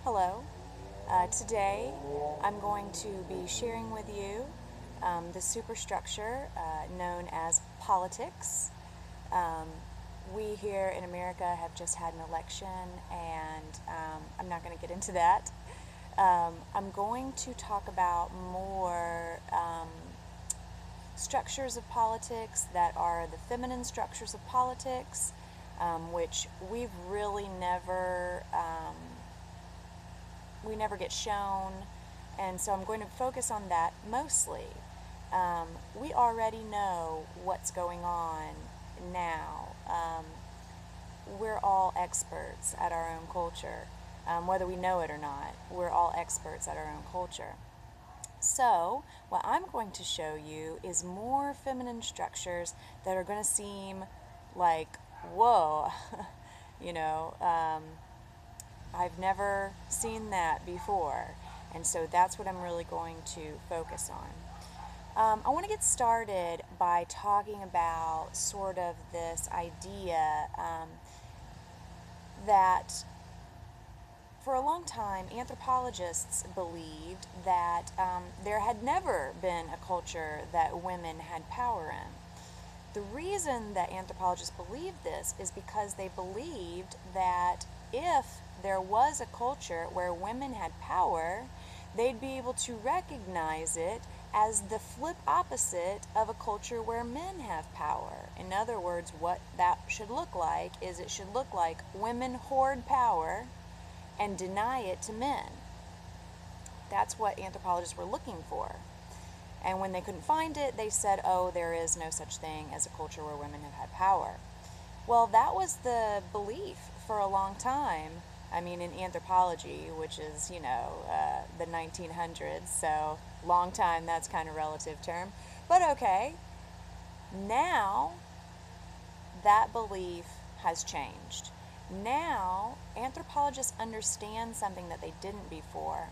Hello. Today I'm going to be sharing with you the superstructure known as politics. Um, we here in America have just had an election, and I'm not going to get into that. I'm going to talk about more structures of politics that are the feminine structures of politics, which we never get shown, and so I'm going to focus on that mostly. We already know what's going on now. We're all experts at our own culture. Whether we know it or not, we're all experts at our own culture. So, what I'm going to show you is more feminine structures that are going to seem like, whoa, you know, I've never seen that before. And so that's what I'm really going to focus on. I want to get started by talking about sort of this idea that for a long time anthropologists believed that there had never been a culture that women had power in. The reason that anthropologists believed this is because they believed that if there was a culture where women had power, they'd be able to recognize it as the flip opposite of a culture where men have power. In other words, what that should look like is it should look like women hoard power and deny it to men. That's what anthropologists were looking for. And when they couldn't find it, they said, oh, there is no such thing as a culture where women have had power. Well, that was the belief for a long time. I mean, in anthropology, which is, the 1900s, so long time, that's kind of relative term. But okay, now that belief has changed. Now, anthropologists understand something that they didn't before.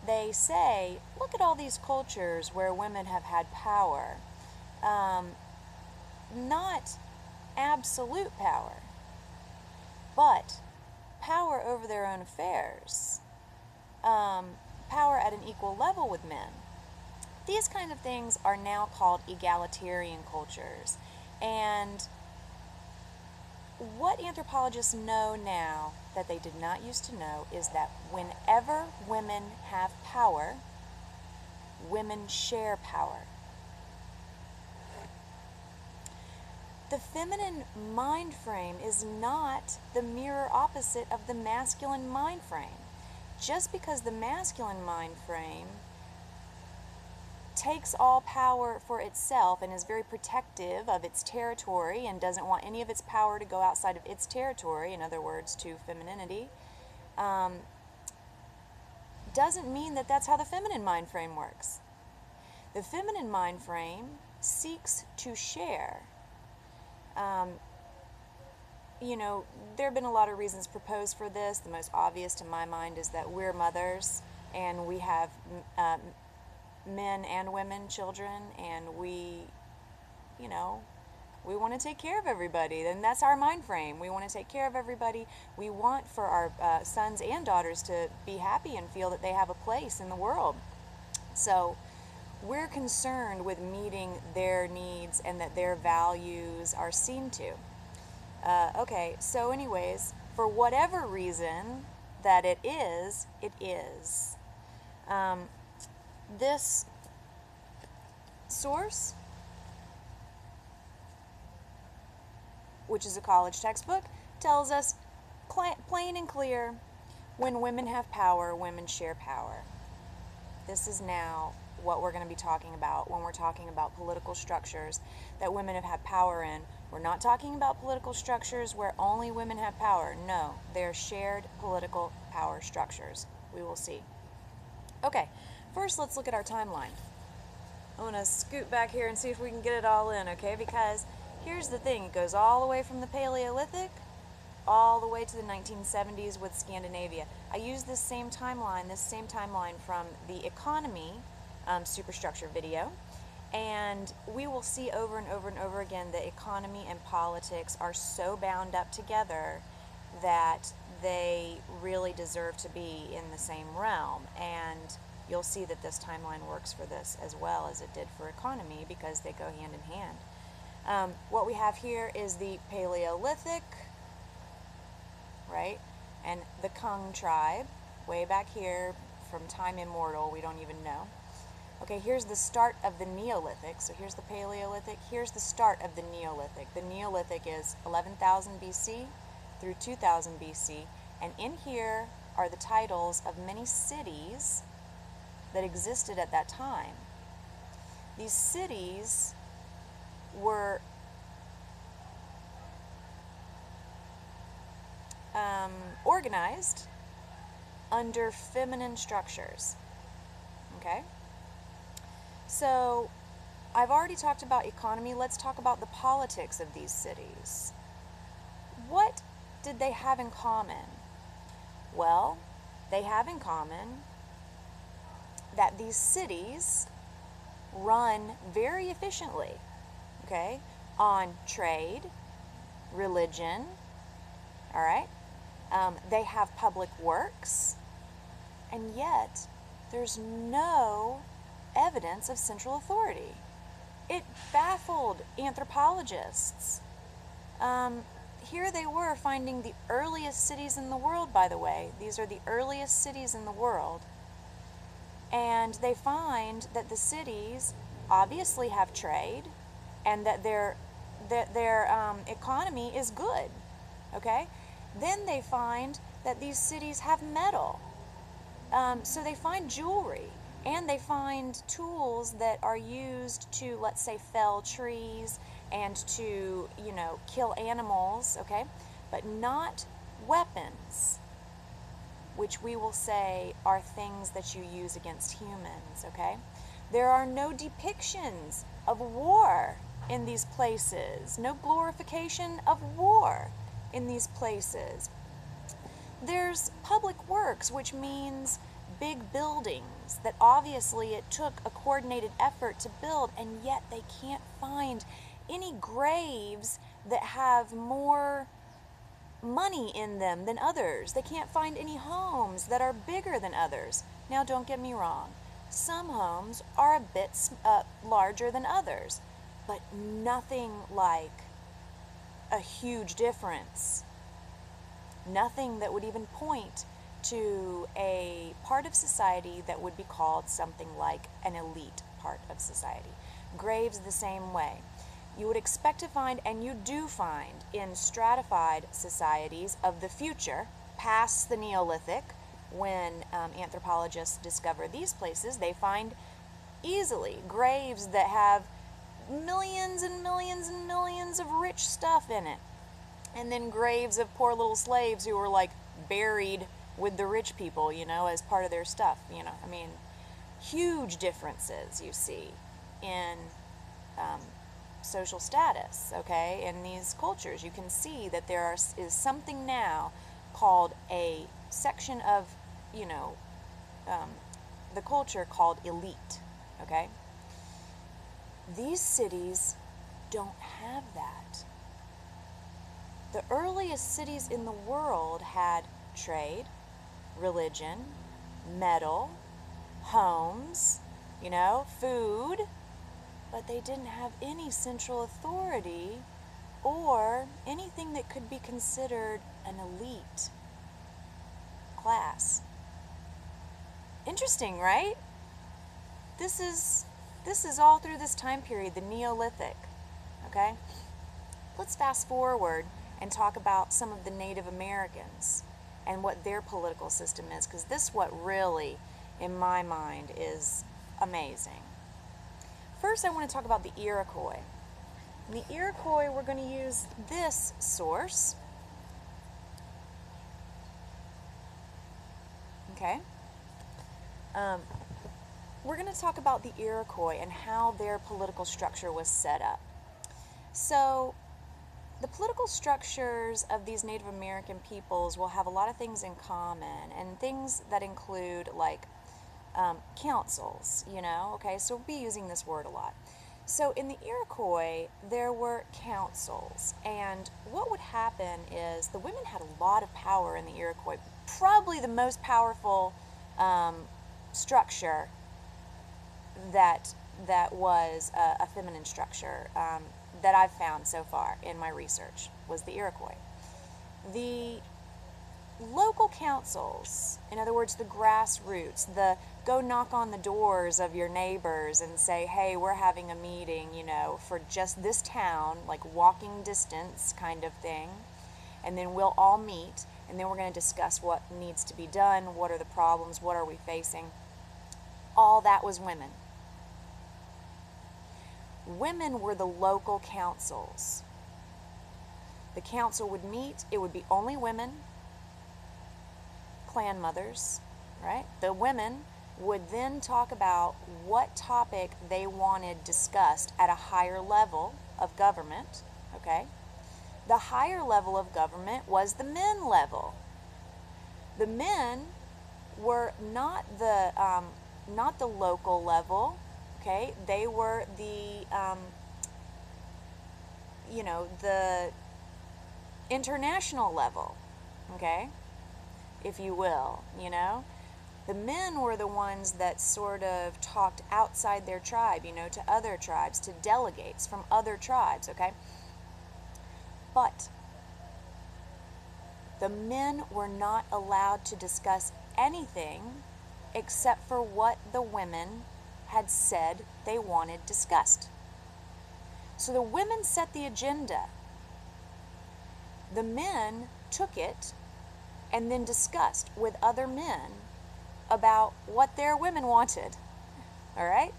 They say, look at all these cultures where women have had power. Not absolute power, but power over their own affairs. Power at an equal level with men. These kind of things are now called egalitarian cultures. And what anthropologists know now that they did not used to know is that whenever women have power, women share power. The feminine mind frame is not the mirror opposite of the masculine mind frame. Just because the masculine mind frame takes all power for itself and is very protective of its territory and doesn't want any of its power to go outside of its territory, in other words, to femininity, doesn't mean that that's how the feminine mind frame works. The feminine mind frame seeks to share. There have been a lot of reasons proposed for this. The most obvious to my mind is that we're mothers and we have men and women, children, and we want to take care of everybody. And that's our mind frame. We want to take care of everybody. We want for our sons and daughters to be happy and feel that they have a place in the world. So we're concerned with meeting their needs and that their values are seen to. Okay, so anyways, for whatever reason that it is, it is. This source, which is a college textbook, tells us plain and clear, when women have power, women share power. This is now what we're going to be talking about when we're talking about political structures that women have had power in. We're not talking about political structures where only women have power. No, they're shared political power structures. We will see. Okay, first let's look at our timeline. I'm going to scoot back here and see if we can get it all in, okay? Because here's the thing. It goes all the way from the Paleolithic all the way to the 1970s with Scandinavia. I use this same timeline from the economy superstructure video, and we will see over and over and over again that economy and politics are so bound up together that they really deserve to be in the same realm. And you'll see that this timeline works for this as well as it did for economy, because they go hand in hand. What we have here is the Paleolithic, right? And the Kung tribe, way back here from time immemorial, we don't even know. Okay, here's the start of the Neolithic. So here's the Paleolithic. Here's the start of the Neolithic. The Neolithic is 11,000 BC through 2000 BC. And in here are the titles of many cities that existed at that time. These cities were organized under feminine structures. Okay? So, I've already talked about economy. Let's talk about the politics of these cities. What did they have in common? Well, they have in common that these cities run very efficiently, okay, on trade, religion, all right? They have public works, and yet there's no evidence of central authority. It baffled anthropologists. Here they were finding the earliest cities in the world, by the way. These are the earliest cities in the world. And they find that the cities obviously have trade and that their economy is good, okay? Then they find that these cities have metal. So they find jewelry, and they find tools that are used to, let's say, fell trees and to, kill animals, okay? But not weapons, which we will say are things that you use against humans, okay? There are no depictions of war in these places, no glorification of war in these places. There's public works, which means big buildings that obviously it took a coordinated effort to build, and yet they can't find any graves that have more money in them than others. They can't find any homes that are bigger than others. Now, don't get me wrong. Some homes are a bit larger than others, but nothing like a huge difference. Nothing that would even point to a part of society that would be called something like an elite part of society. Graves the same way. You would expect to find, and you do find, in stratified societies of the future, past the Neolithic, when anthropologists discover these places, they find easily graves that have millions and millions and millions of rich stuff in it. And then graves of poor little slaves who were like buried with the rich people, as part of their stuff, I mean, huge differences you see in social status, okay, in these cultures. You can see that there is something now called a section of, the culture called elite, okay? These cities don't have that. The earliest cities in the world had trade, religion, metal, homes, food, but they didn't have any central authority or anything that could be considered an elite class. Interesting, right? This is all through this time period, the Neolithic, okay? Let's fast forward and talk about some of the Native Americans and what their political system is, because this is what really, in my mind, is amazing. First, I want to talk about the Iroquois. In the Iroquois, we're going to use this source. Okay? We're going to talk about the Iroquois and how their political structure was set up. So, the political structures of these Native American peoples will have a lot of things in common, and things that include, like, councils, okay? So we'll be using this word a lot. So in the Iroquois, there were councils, and what would happen is the women had a lot of power in the Iroquois, probably the most powerful structure that was a feminine structure that I've found so far in my research was the Iroquois. The local councils, in other words, the grassroots, the go knock on the doors of your neighbors and say, hey, we're having a meeting, for just this town, like walking distance kind of thing, and then we'll all meet, and then we're going to discuss what needs to be done, what are the problems, what are we facing. All that was women. Women were the local councils. The council would meet, it would be only women, clan mothers, right? The women would then talk about what topic they wanted discussed at a higher level of government, okay? The higher level of government was the men level. The men were not the local level, okay? They were the the international level, okay, if you will. The men were the ones that sort of talked outside their tribe, to other tribes, to delegates from other tribes, okay? But the men were not allowed to discuss anything except for what the women had said they wanted discussed. So the women set the agenda. The men took it and then discussed with other men about what their women wanted. All right?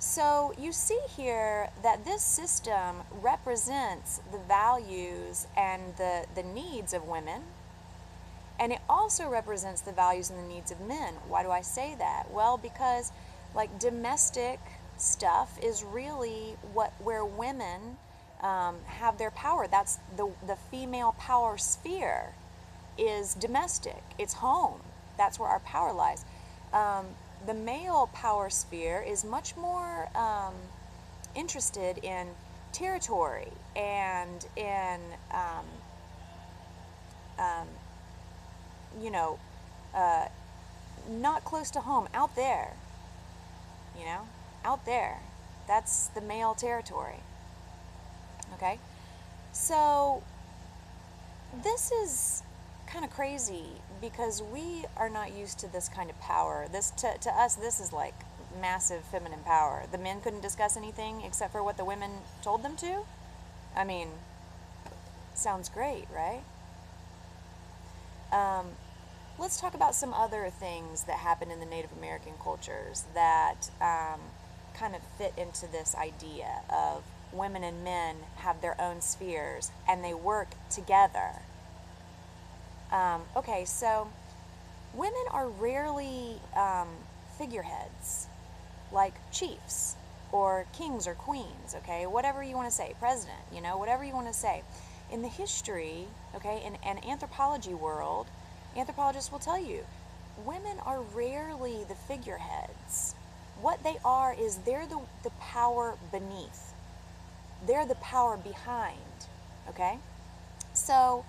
So you see here that this system represents the values and the needs of women, and it also represents the values and the needs of men. Why do I say that? Well, because like domestic stuff is really where women have their power. That's the female power sphere is domestic. It's home. That's where our power lies. The male power sphere is much more interested in territory and in not close to home, out there. Out there. That's the male territory. Okay? So this is kind of crazy because we are not used to this kind of power. This to us, this is like massive feminine power. The men couldn't discuss anything except for what the women told them to. I mean, sounds great, right? Let's talk about some other things that happen in the Native American cultures that kind of fit into this idea of women and men have their own spheres and they work together. Okay, so women are rarely figureheads, like chiefs or kings or queens, okay, whatever you want to say, president, whatever you want to say. In the history, okay, in an anthropology world, anthropologists will tell you, women are rarely the figureheads. What they are is they're the power beneath. They're the power behind, okay? So,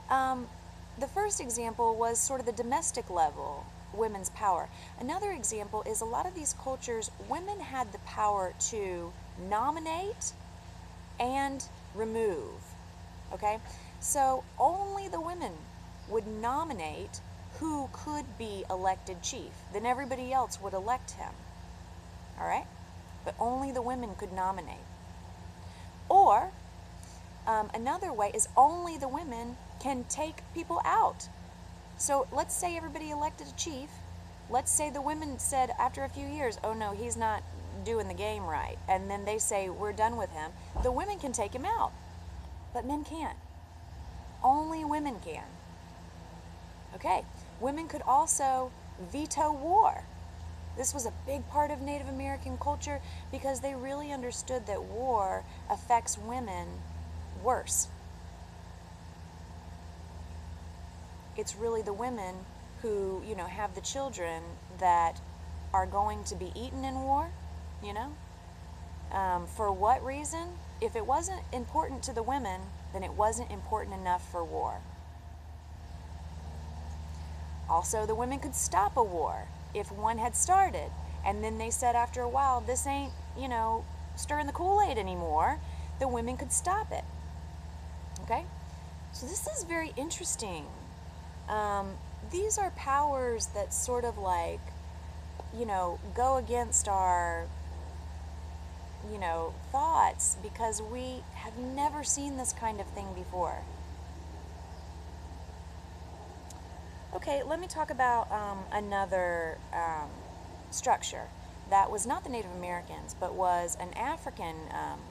the first example was sort of the domestic level, women's power. Another example is a lot of these cultures, women had the power to nominate and remove, okay? So only the women would nominate who could be elected chief. Then everybody else would elect him, all right? But only the women could nominate. Or another way is only the women can take people out. So let's say everybody elected a chief. Let's say the women said after a few years, oh no, he's not doing the game right. And then they say, we're done with him. The women can take him out, but men can't. Only women can. Okay, women could also veto war. This was a big part of Native American culture because they really understood that war affects women worse. It's really the women who, have the children that are going to be eaten in war, For what reason? If it wasn't important to the women, then it wasn't important enough for war. Also, the women could stop a war if one had started, and then they said after a while, this ain't, stirring the Kool-Aid anymore, the women could stop it. Okay? So this is very interesting. These are powers that sort of like, go against our, thoughts, because we have never seen this kind of thing before. Okay, let me talk about another structure that was not the Native Americans, but was an African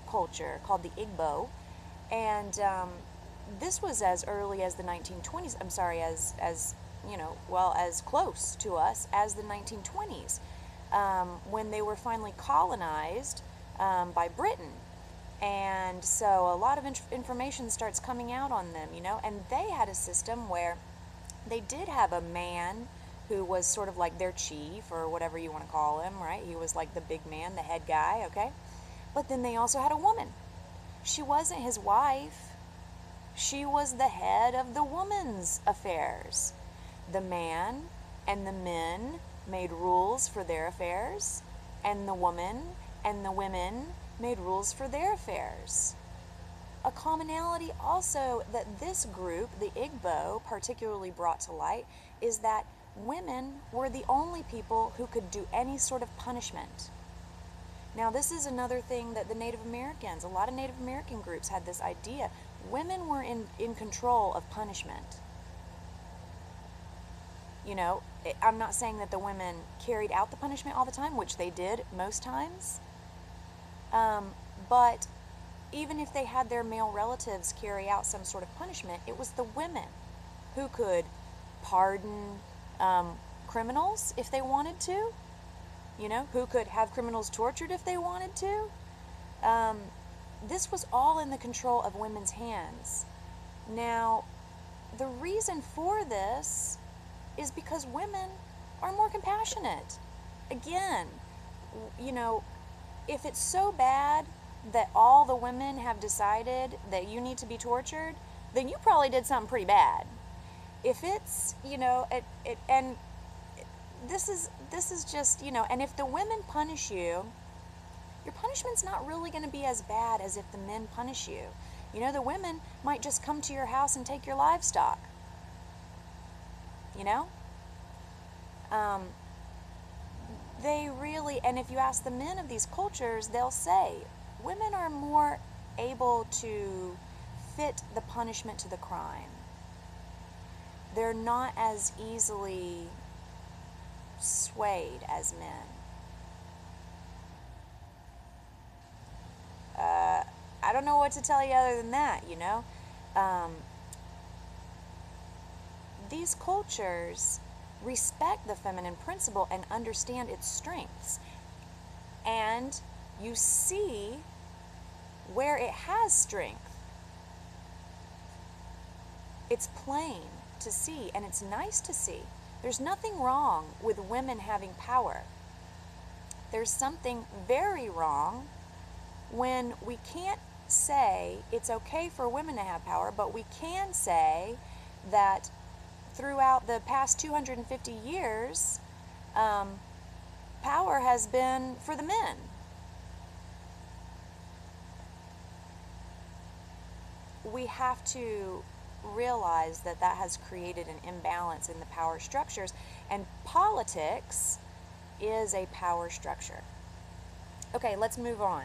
culture called the Igbo. And this was as early as the 1920s. I'm sorry, as close to us as the 1920s, when they were finally colonized by Britain. And so a lot of information starts coming out on them, and they had a system where they did have a man who was sort of like their chief, or whatever you want to call him, right? He was like the big man, the head guy, okay? But then they also had a woman. She wasn't his wife. She was the head of the woman's affairs. The man and the men made rules for their affairs, and the woman and the women made rules for their affairs. A commonality also that this group, the Igbo, particularly brought to light is that women were the only people who could do any sort of punishment. Now, this is another thing that the Native Americans, a lot of Native American groups had this idea. Women were in control of punishment. I'm not saying that the women carried out the punishment all the time, which they did most times. But even if they had their male relatives carry out some sort of punishment, it was the women who could pardon criminals if they wanted to, who could have criminals tortured if they wanted to. This was all in the control of women's hands. Now, the reason for this is because women are more compassionate. Again, if it's so bad that all the women have decided that you need to be tortured, then you probably did something pretty bad. If it's, and this is just, and if the women punish you, your punishment's not really going to be as bad as if the men punish you. The women might just come to your house and take your livestock. They really, and if you ask the men of these cultures, they'll say women are more able to fit the punishment to the crime. They're not as easily swayed as men. I don't know what to tell you other than that, These cultures respect the feminine principle and understand its strengths. And you see where it has strength. It's plain to see, and it's nice to see. There's nothing wrong with women having power. There's something very wrong when we can't say it's okay for women to have power, but we can say that throughout the past 250 years, power has been for the men. We have to realize that that has created an imbalance in the power structures, and politics is a power structure. Okay, let's move on.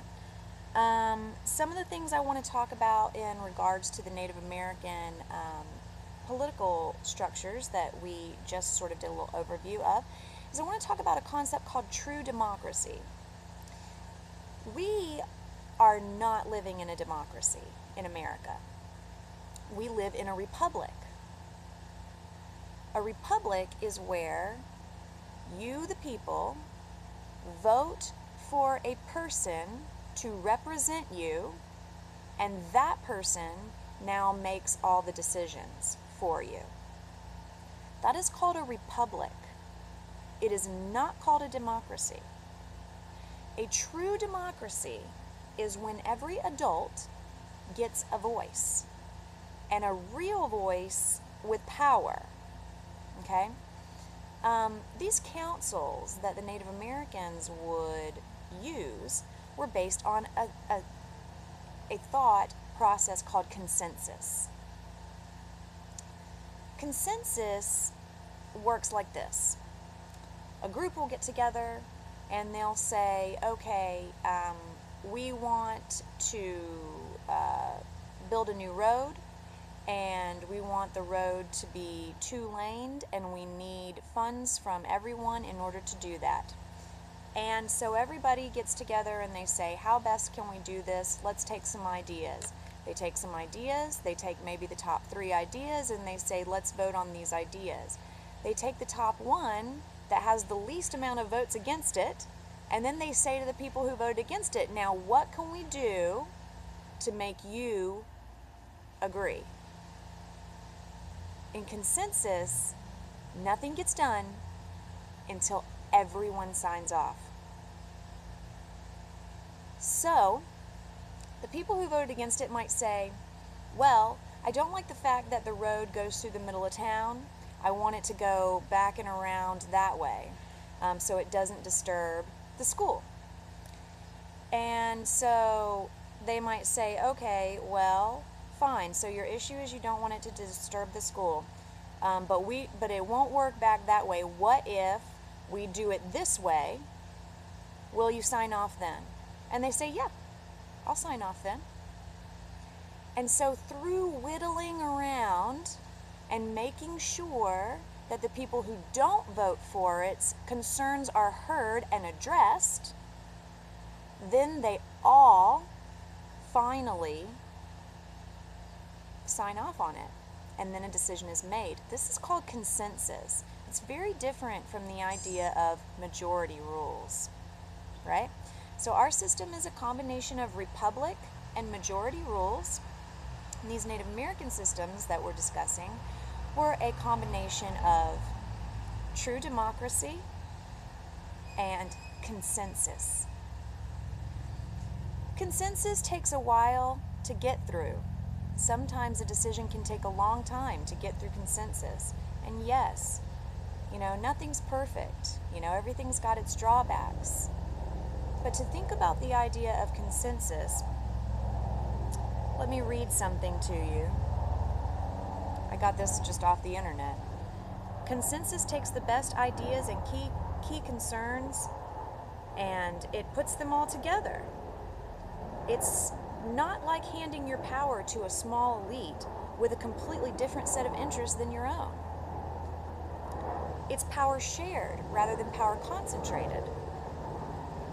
Some of the things I want to talk about in regards to the Native American political structures that we just sort of did a little overview of is I want to talk about a concept called true democracy. We are not living in a democracy in America. We live in a republic. A republic is where you, the people, vote for a person to represent you, and that person now makes all the decisions for you. That is called a republic. It is not called a democracy. A true democracy is when every adult gets a voice, and a real voice with power. Okay? These councils that the Native Americans would use were based on a thought process called consensus. Consensus works like this. A group will get together and they'll say, okay, we want to build a new road, and we want the road to be 2-laned, and we need funds from everyone in order to do that. And so everybody gets together and they say, how best can we do this? Let's take some ideas. They take some ideas, they take maybe the top 3 ideas, and they say, let's vote on these ideas. They take the top one that has the least amount of votes against it, and then they say to the people who voted against it, now what can we do to make you agree? In consensus, nothing gets done until everyone signs off. So, the people who voted against it might say, well, I don't like the fact that the road goes through the middle of town. I want it to go back and around that way, so it doesn't disturb the school. And so they might say, okay, well, fine, so your issue is you don't want it to disturb the school, but it won't work back that way. What if we do it this way? Will you sign off then? And they say, yeah, I'll sign off then. And so through whittling around and making sure that the people who don't vote for its concerns are heard and addressed, then they all finally sign off on it, and then a decision is made. This is called consensus. It's very different from the idea of majority rules, right? So our system is a combination of republic and majority rules. And these Native American systems that we're discussing were a combination of true democracy and consensus. Consensus takes a while to get through. Sometimes a decision can take a long time to get through consensus. And yes, nothing's perfect. Everything's got its drawbacks. But to think about the idea of consensus, let me read something to you. I got this just off the internet. Consensus takes the best ideas and key concerns, and it puts them all together. It's not like handing your power to a small elite with a completely different set of interests than your own. It's power shared rather than power concentrated.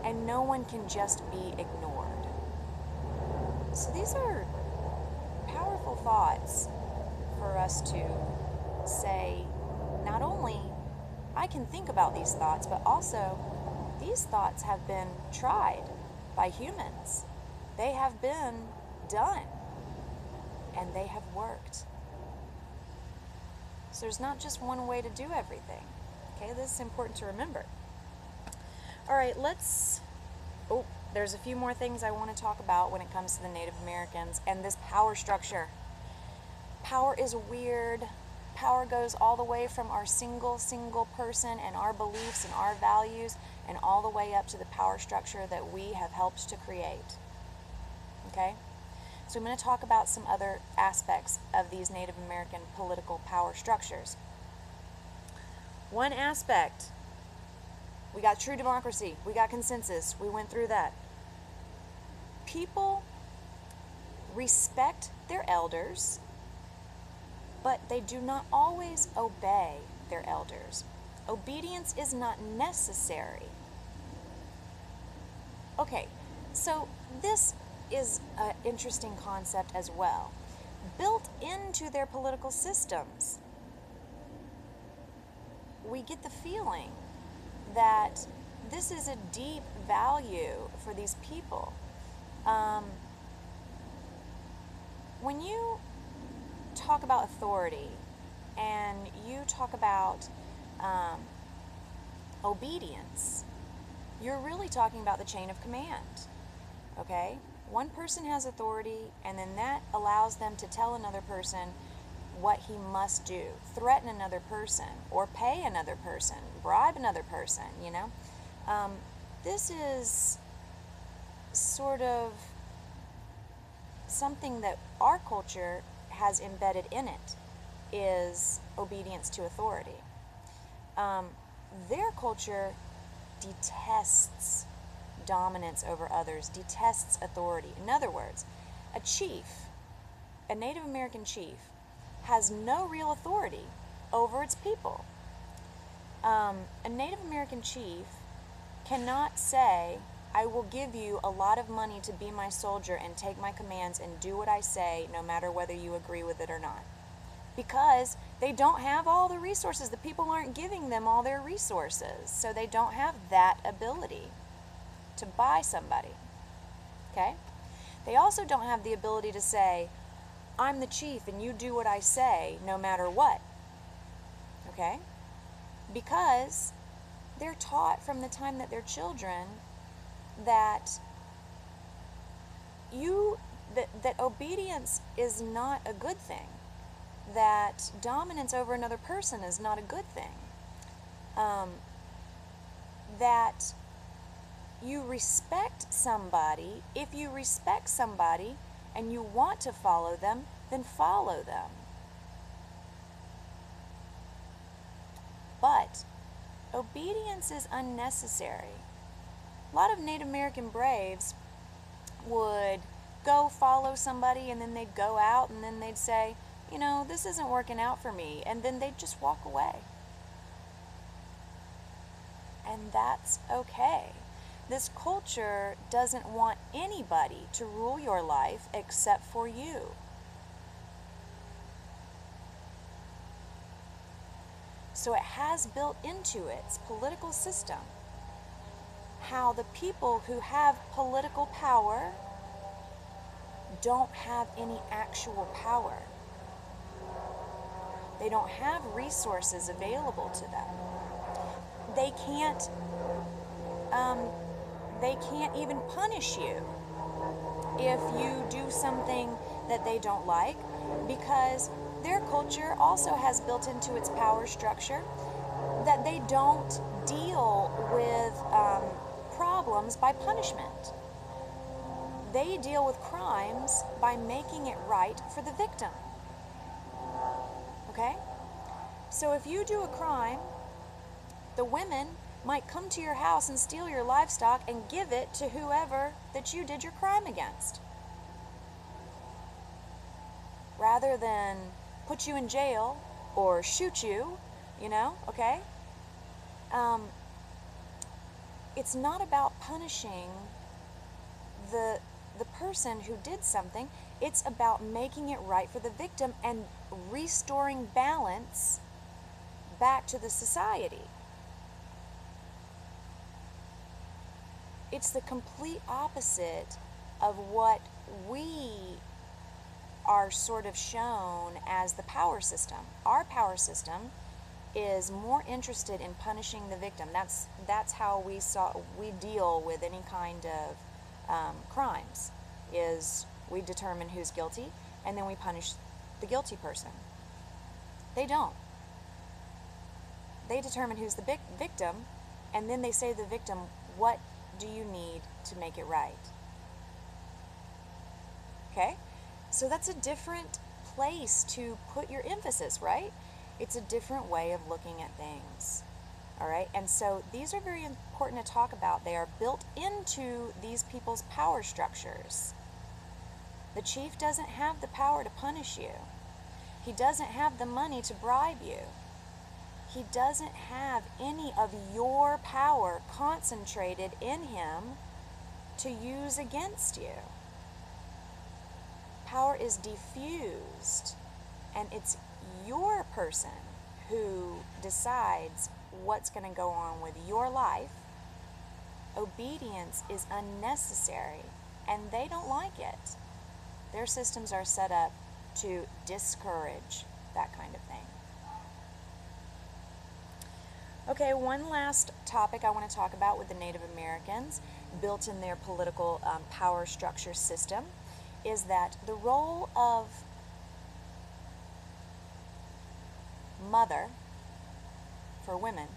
And no one can just be ignored. So these are powerful thoughts for us to say, not only I can think about these thoughts, but also these thoughts have been tried by humans. They have been done, and they have worked. So there's not just one way to do everything. Okay, this is important to remember. All right, there's a few more things I want to talk about when it comes to the Native Americans and this power structure. Power is weird. Power goes all the way from our single person and our beliefs and our values, and all the way up to the power structure that we have helped to create. Okay? So I'm going to talk about some other aspects of these Native American political power structures. One aspect, we got true democracy, we got consensus, we went through that. People respect their elders, but they do not always obey their elders. Obedience is not necessary. Okay, so this is an interesting concept as well. Built into their political systems, we get the feeling that this is a deep value for these people. When you talk about authority and you talk about obedience, you're really talking about the chain of command, okay? One person has authority, and then that allows them to tell another person what he must do, threaten another person, or pay another person, bribe another person, you know. This is sort of something that our culture has embedded in it, is obedience to authority. Their culture detests dominance over others, detests authority. In other words, a chief, a Native American chief, has no real authority over its people. A Native American chief cannot say, I will give you a lot of money to be my soldier and take my commands and do what I say, no matter whether you agree with it or not. Because they don't have all the resources. The people aren't giving them all their resources. So they don't have that ability to buy somebody. Okay? They also don't have the ability to say, I'm the chief and you do what I say no matter what. Okay? Because they're taught from the time that they're children that that obedience is not a good thing. That dominance over another person is not a good thing. That you respect somebody. If you respect somebody and you want to follow them, then follow them. But obedience is unnecessary. A lot of Native American braves would go follow somebody, and then they'd go out and then they'd say, you know, this isn't working out for me, and then they'd just walk away. And that's okay. This culture doesn't want anybody to rule your life except for you. So it has built into its political system how the people who have political power don't have any actual power. They don't have resources available to them. They can't even punish you if you do something that they don't like, because their culture also has built into its power structure that they don't deal with problems by punishment. They deal with crimes by making it right for the victim. Okay? So if you do a crime, the women might come to your house and steal your livestock and give it to whoever that you did your crime against, rather than put you in jail or shoot you, you know, okay? It's not about punishing the person who did something. It's about making it right for the victim and restoring balance back to the society. It's the complete opposite of what we are sort of shown as the power system. Our power system is more interested in punishing the victim. That's how we deal with any kind of crimes, is we determine who's guilty and then we punish the guilty person. They don't. They determine who's the victim, and then they say to the victim, what do you need to make it right? Okay? So that's a different place to put your emphasis, right? It's a different way of looking at things. All right? And so these are very important to talk about. They are built into these people's power structures. The chief doesn't have the power to punish you. He doesn't have the money to bribe you. He doesn't have any of your power concentrated in him to use against you. Power is diffused, and it's your person who decides what's going to go on with your life. Obedience is unnecessary, and they don't like it. Their systems are set up to discourage that kind of thing. Okay, one last topic I want to talk about with the Native Americans, built in their political power structure system, is that the role of mother for women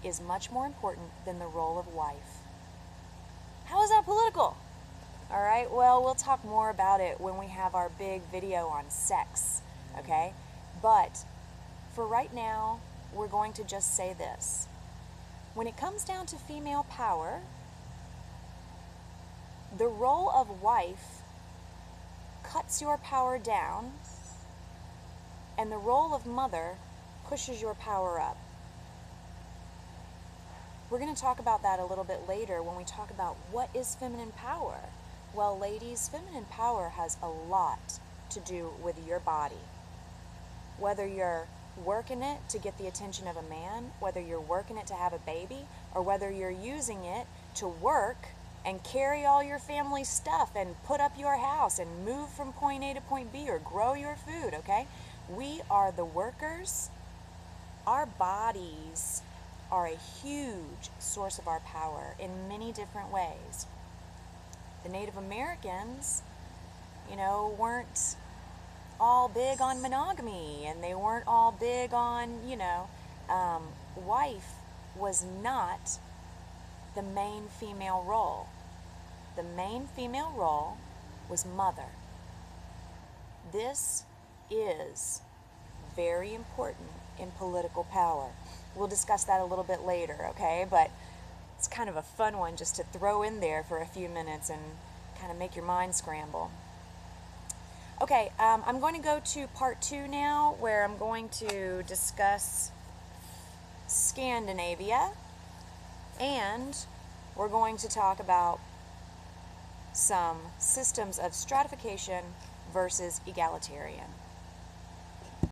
is much more important than the role of wife. How is that political? All right, well, we'll talk more about it when we have our big video on sex, okay? But for right now, we're going to just say this. When it comes down to female power, the role of wife cuts your power down, and the role of mother pushes your power up. We're going to talk about that a little bit later when we talk about what is feminine power. Well, ladies, feminine power has a lot to do with your body. Whether you're working it to get the attention of a man, whether you're working it to have a baby, or whether you're using it to work and carry all your family stuff and put up your house and move from point A to point B or grow your food, okay? We are the workers. Our bodies are a huge source of our power in many different ways. The Native Americans, weren't all big on monogamy, and they weren't all big on, wife was not the main female role. The main female role was mother. This is very important in political power. We'll discuss that a little bit later, okay? But it's kind of a fun one just to throw in there for a few minutes and kind of make your mind scramble. Okay, I'm going to go to part 2 now, where I'm going to discuss Scandinavia, and we're going to talk about some systems of stratification versus egalitarian.